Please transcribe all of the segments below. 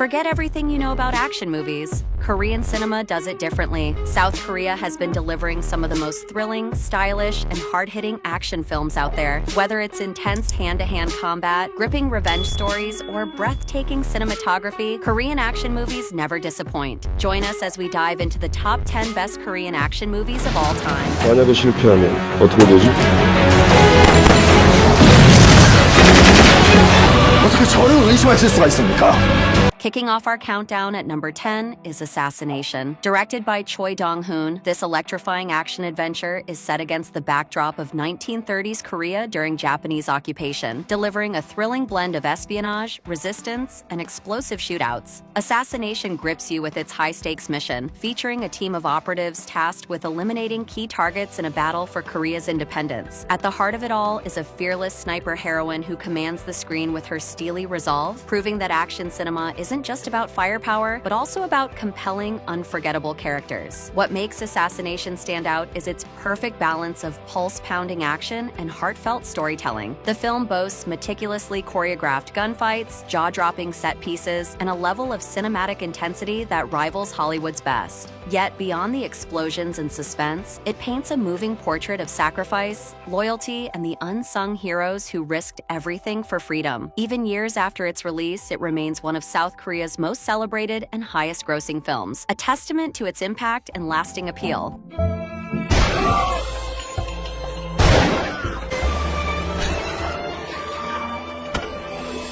Forget everything you know about action movies. Korean cinema does it differently. South Korea has been delivering some of the most thrilling, stylish, and hard-hitting action films out there. Whether it's intense hand-to-hand combat, gripping revenge stories, or breathtaking cinematography, Korean action movies never disappoint. Join us as we dive into the top 10 best Korean action movies of all time. 만약에 실패하면 어떻게 되지? 어떻게 저를 의심하실 수가 있습니까? Kicking off our countdown at number 10 is Assassination. Directed by Choi Dong-hoon, this electrifying action-adventure is set against the backdrop of 1930s Korea during Japanese occupation, delivering a thrilling blend of espionage, resistance, and explosive shootouts. Assassination grips you with its high-stakes mission, featuring a team of operatives tasked with eliminating key targets in a battle for Korea's independence. At the heart of it all is a fearless sniper heroine who commands the screen with her steely resolve, proving that action cinema isn't just about firepower, but also about compelling, unforgettable characters. What makes Assassination stand out is its perfect balance of pulse-pounding action and heartfelt storytelling. The film boasts meticulously choreographed gunfights, jaw-dropping set pieces, and a level of cinematic intensity that rivals Hollywood's best. Yet, beyond the explosions and suspense, it paints a moving portrait of sacrifice, loyalty, and the unsung heroes who risked everything for freedom. Even years after its release, it remains one of South Korea's most celebrated and highest-grossing films, a testament to its impact and lasting appeal.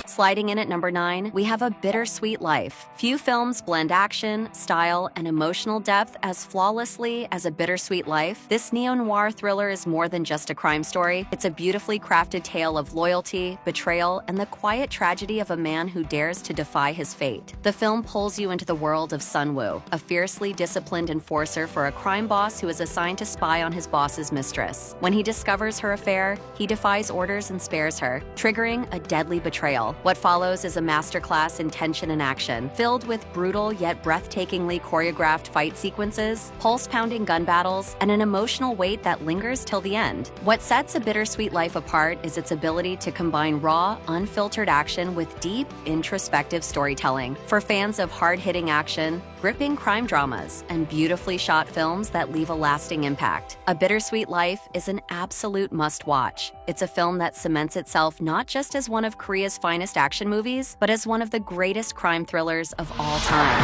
Sliding in at number 9, we have A Bittersweet Life. Few films blend action, style, and emotional depth as flawlessly as A Bittersweet Life. This neo-noir thriller is more than just a crime story. It's a beautifully crafted tale of loyalty, betrayal, and the quiet tragedy of a man who dares to defy his fate. The film pulls you into the world of Sun-woo, a fiercely disciplined enforcer for a crime boss who is assigned to spy on his boss's mistress. When he discovers her affair, he defies orders and spares her, triggering a deadly betrayal. What follows is a masterclass in tension and action, filled with brutal yet breathtakingly choreographed fight sequences, pulse-pounding gun battles, and an emotional weight that lingers till the end. What sets A Bittersweet Life apart is its ability to combine raw, unfiltered action with deep, introspective storytelling. For fans of hard-hitting action, gripping crime dramas, and beautifully shot films that leave a lasting impact, A Bittersweet Life is an absolute must-watch. It's a film that cements itself not just as one of Korea's finest action movies, but as one of the greatest crime thrillers of all time.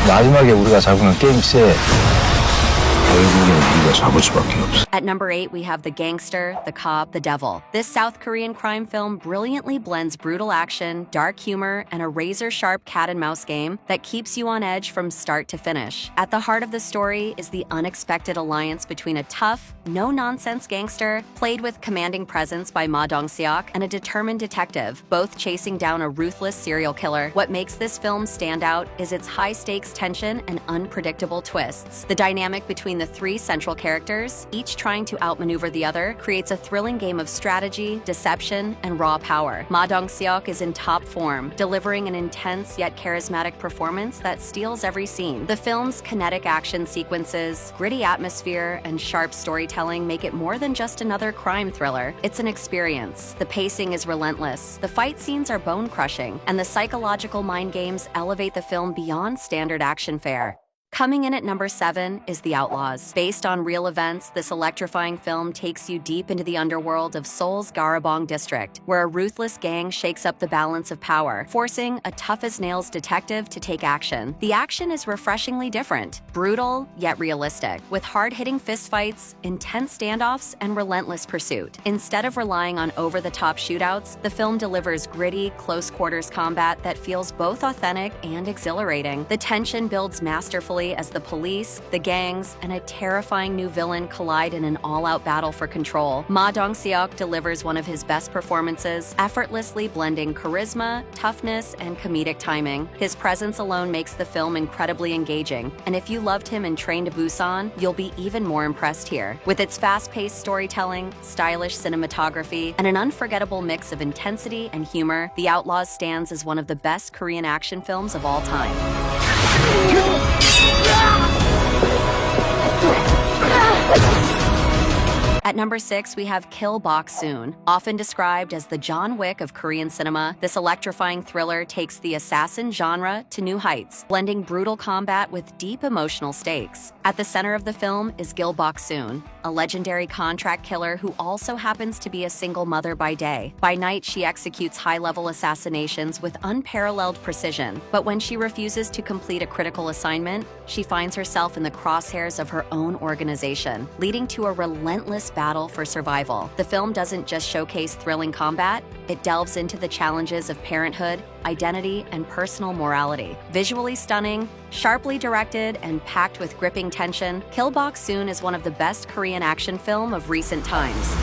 마지막에 우리가 잡으면 게임 세. 결국엔 우리가 잡을 수밖에 없어. At number 8, we have The Gangster, The Cop, The Devil. This South Korean crime film brilliantly blends brutal action, dark humor, and a razor-sharp cat-and-mouse game that keeps you on edge from start to finish. At the heart of the story is the unexpected alliance between a tough, no-nonsense gangster, played with commanding presence by Ma Dong-seok, and a determined detective, both chasing down a ruthless serial killer. What makes this film stand out is its high-stakes tension and unpredictable twists. The dynamic between the three central characters, each trying to outmaneuver the other, creates a thrilling game of strategy, deception, and raw power. Ma Dong-seok is in top form, delivering an intense yet charismatic performance that steals every scene. The film's kinetic action sequences, gritty atmosphere, and sharp storytelling make it more than just another crime thriller. It's an experience. The pacing is relentless, the fight scenes are bone-crushing, and the psychological mind games elevate the film beyond standard action fare. Coming in at number 7 is The Outlaws. Based on real events, this electrifying film takes you deep into the underworld of Seoul's Garabong district, where a ruthless gang shakes up the balance of power, forcing a tough-as-nails detective to take action. The action is refreshingly different, brutal yet realistic, with hard-hitting fistfights, intense standoffs, and relentless pursuit. Instead of relying on over-the-top shootouts, the film delivers gritty, close-quarters combat that feels both authentic and exhilarating. The tension builds masterfully as the police, the gangs, and a terrifying new villain collide in an all-out battle for control. Ma Dong-seok delivers one of his best performances, effortlessly blending charisma, toughness, and comedic timing. His presence alone makes the film incredibly engaging, and if you loved him in Train to Busan, you'll be even more impressed here. With its fast-paced storytelling, stylish cinematography, and an unforgettable mix of intensity and humor, The Outlaws stands as one of the best Korean action films of all time. At number 6, we have Kill Bok-soon. Often described as the John Wick of Korean cinema, this electrifying thriller takes the assassin genre to new heights, blending brutal combat with deep emotional stakes. At the center of the film is Gil Bok-soon, a legendary contract killer who also happens to be a single mother by day. By night, she executes high-level assassinations with unparalleled precision, but when she refuses to complete a critical assignment, she finds herself in the crosshairs of her own organization, leading to a relentless battle for survival. The film doesn't just showcase thrilling combat, it delves into the challenges of parenthood, identity, and personal morality. Visually stunning, sharply directed, and packed with gripping tension, Kill Bok-soon is one of the best Korean action film of recent times.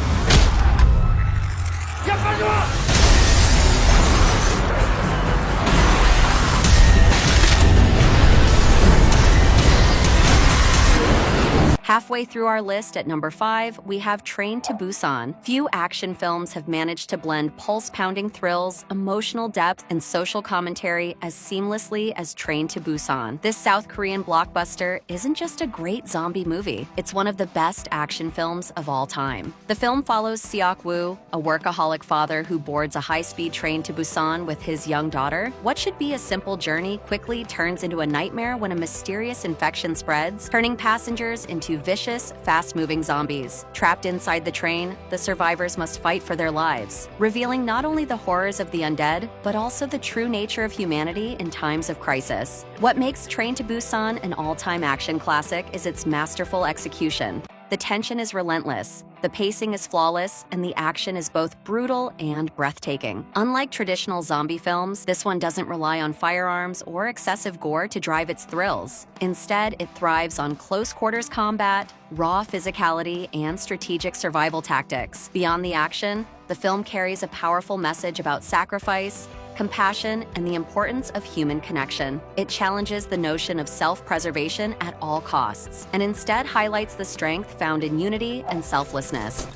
Halfway through our list at number 5, we have Train to Busan. Few action films have managed to blend pulse-pounding thrills, emotional depth, and social commentary as seamlessly as Train to Busan. This South Korean blockbuster isn't just a great zombie movie, it's one of the best action films of all time. The film follows Seok-woo, a workaholic father who boards a high-speed train to Busan with his young daughter. What should be a simple journey quickly turns into a nightmare when a mysterious infection spreads, turning passengers into vicious, fast-moving zombies. Trapped inside the train, the survivors must fight for their lives, revealing not only the horrors of the undead, but also the true nature of humanity in times of crisis. What makes Train to Busan an all-time action classic is its masterful execution. The tension is relentless, the pacing is flawless, and the action is both brutal and breathtaking. Unlike traditional zombie films, this one doesn't rely on firearms or excessive gore to drive its thrills. Instead, it thrives on close-quarters combat, raw physicality, and strategic survival tactics. Beyond the action, the film carries a powerful message about sacrifice, compassion, and the importance of human connection. It challenges the notion of self-preservation at all costs, and instead highlights the strength found in unity and selflessness.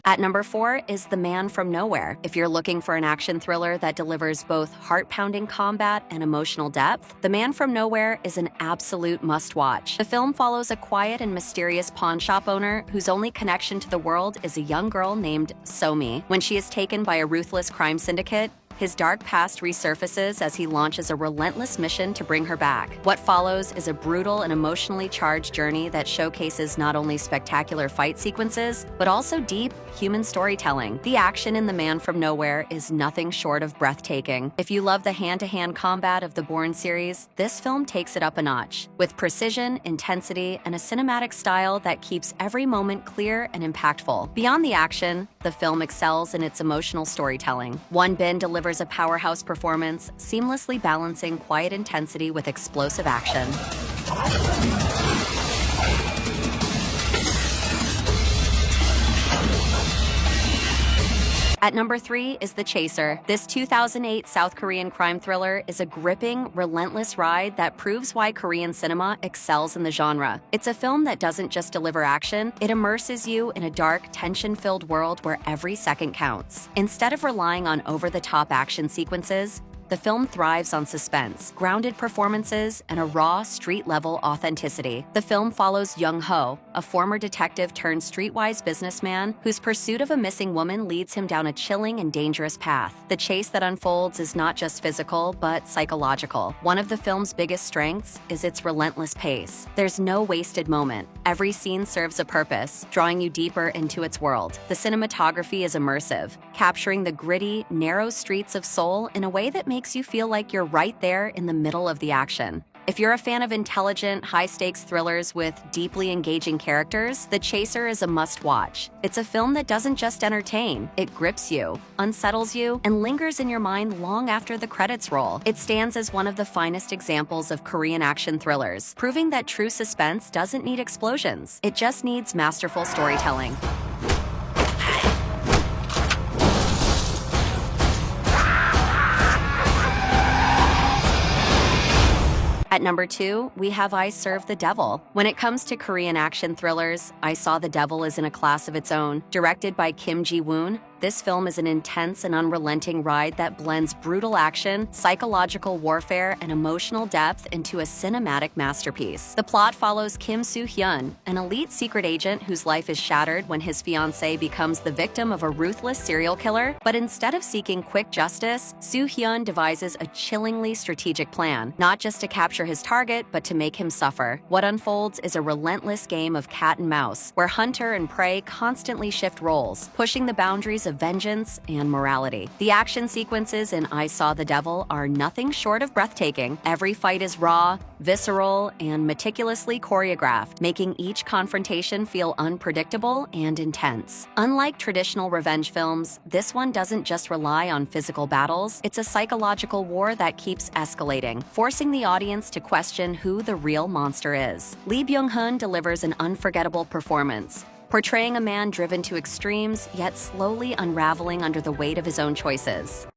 At number 4 is The Man from Nowhere. If you're looking for an action thriller that delivers both heart-pounding combat and emotional depth, The Man from Nowhere is an absolute must-watch. The film follows a quiet and mysterious pawn shop owner whose only connection to the world is a young girl named Somi. When she is taken by a ruthless crime syndicate, his dark past resurfaces as he launches a relentless mission to bring her back. What follows is a brutal and emotionally charged journey that showcases not only spectacular fight sequences, but also deep human storytelling. The action in The Man from Nowhere is nothing short of breathtaking. If you love the hand-to-hand combat of the Bourne series, this film takes it up a notch, with precision, intensity, and a cinematic style that keeps every moment clear and impactful. Beyond the action, the film excels in its emotional storytelling. Won Bin delivers a powerhouse performance, seamlessly balancing quiet intensity with explosive action. At number 3 is The Chaser. This 2008 South Korean crime thriller is a gripping, relentless ride that proves why Korean cinema excels in the genre. It's a film that doesn't just deliver action, it immerses you in a dark, tension-filled world where every second counts. Instead of relying on over-the-top action sequences, the film thrives on suspense, grounded performances, and a raw, street-level authenticity. The film follows Young Ho, a former detective turned streetwise businessman whose pursuit of a missing woman leads him down a chilling and dangerous path. The chase that unfolds is not just physical, but psychological. One of the film's biggest strengths is its relentless pace. There's no wasted moment. Every scene serves a purpose, drawing you deeper into its world. The cinematography is immersive, capturing the gritty, narrow streets of Seoul in a way that makes you feel like you're right there in the middle of the action. If you're a fan of intelligent, high-stakes thrillers with deeply engaging characters, The Chaser is a must-watch. It's a film that doesn't just entertain, it grips you, unsettles you, and lingers in your mind long after the credits roll. It stands as one of the finest examples of Korean action thrillers, proving that true suspense doesn't need explosions. It just needs masterful storytelling. At number 2, we have I Serve the Devil. When it comes to Korean action thrillers, I Saw the Devil is in a class of its own. Directed by Kim Ji-woon, This film is an intense and unrelenting ride that blends brutal action, psychological warfare, and emotional depth into a cinematic masterpiece. The plot follows Kim Soo-hyun, an elite secret agent whose life is shattered when his fiancée becomes the victim of a ruthless serial killer. But instead of seeking quick justice, Soo-hyun devises a chillingly strategic plan, not just to capture his target, but to make him suffer. What unfolds is a relentless game of cat and mouse, where hunter and prey constantly shift roles, pushing the boundaries of vengeance and morality. The action sequences in I Saw the Devil are nothing short of breathtaking. Every fight is raw, visceral, and meticulously choreographed, making each confrontation feel unpredictable and intense. Unlike traditional revenge films, this one doesn't just rely on physical battles, it's a psychological war that keeps escalating, forcing the audience to question who the real monster is. Lee Byung-hun delivers an unforgettable performance, portraying a man driven to extremes, yet slowly unraveling under the weight of his own choices.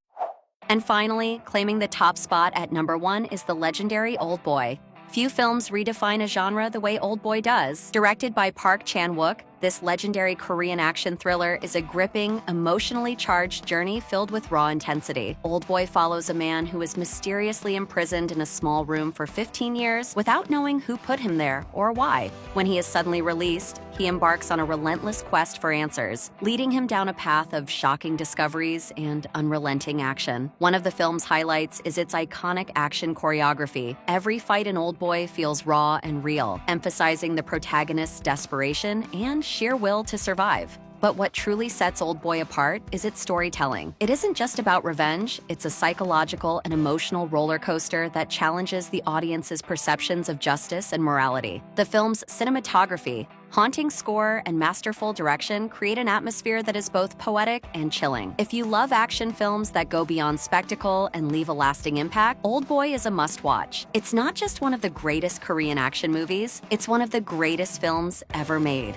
And finally, claiming the top spot at number 1 is the legendary Old Boy. Few films redefine a genre the way Old Boy does. Directed by Park Chan-wook, this legendary Korean action thriller is a gripping, emotionally charged journey filled with raw intensity. Old Boy follows a man who is mysteriously imprisoned in a small room for 15 years without knowing who put him there or why. When he is suddenly released, he embarks on a relentless quest for answers, leading him down a path of shocking discoveries and unrelenting action. One of the film's highlights is its iconic action choreography. Every fight in Old Boy feels raw and real, emphasizing the protagonist's desperation and sheer will to survive. But what truly sets Old Boy apart is its storytelling. It isn't just about revenge, it's a psychological and emotional roller coaster that challenges the audience's perceptions of justice and morality. The film's cinematography, haunting score, and masterful direction create an atmosphere that is both poetic and chilling. If you love action films that go beyond spectacle and leave a lasting impact, Old Boy is a must-watch. It's not just one of the greatest Korean action movies, it's one of the greatest films ever made.